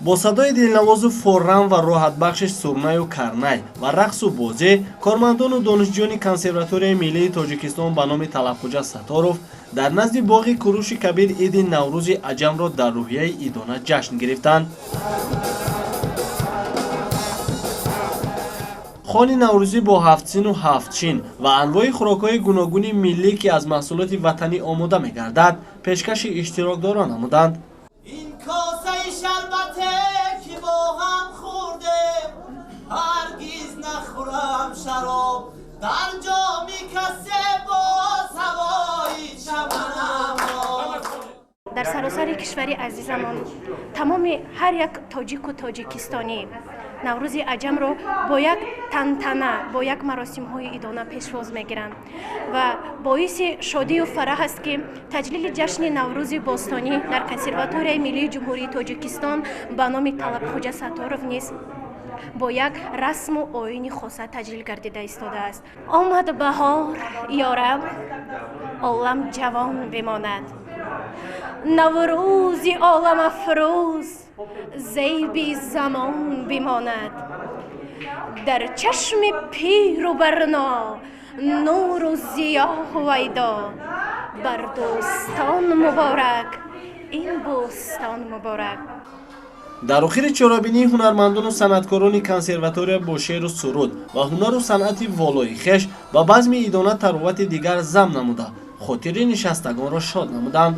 бо садои дилнавозу форран ва роҳатбахши сурнаю карнай ва рақсу бозӣ кормандону донишҷӯёни консерваторияи миллии тоҷикистон ба номи талабхоҷа сатторов дар назди боғи куруши кабир иди наврӯзи аҷамро дар рӯҳияи идона ҷашн гирифтанд. خوانی نوروزی با 7 سین و 7 چین و انواع خوراک‌های گوناگون ملی که از محصولات وطنی آماده می‌گردد پیشکش اشتراکداران نمودند. این کاسه شربته که با هم خوردیم هرگز نخورم شراب در جامی کسی باز هوای چمنم. در سراسر کشور عزیزمان تمام هر یک تاجیک و تاجیکستانی نوروز عجم رو با یک تنتنه با یک مراسم های ایدانه پیشواز میگیرند و باعث شادی و فرح است که تجلیل جشن نوروز باستانی در کنسرواتوریای ملی جمهوری تاجیکستان به نام طلبخوجه ستارов نیز با یک رسم و آیین خاصه تجلیل گردیده ایستاده است. آمد بهار یارب عالم جوان بماند، نوروز عالم افروز زیبی زمان بماند، در چشم پیر و برنا نور و ضیا هویدا، بر دوستان مبارک این بوستان مبارک. در آخر چرابینی هنرمندان و صنعتکاران کنسرواتوریا با شعر و سرود و هنر و صنعت والای خویش با بزم ایدانه تراوت دیگر ضم نموده خاطر نشستگان را شاد نمودند.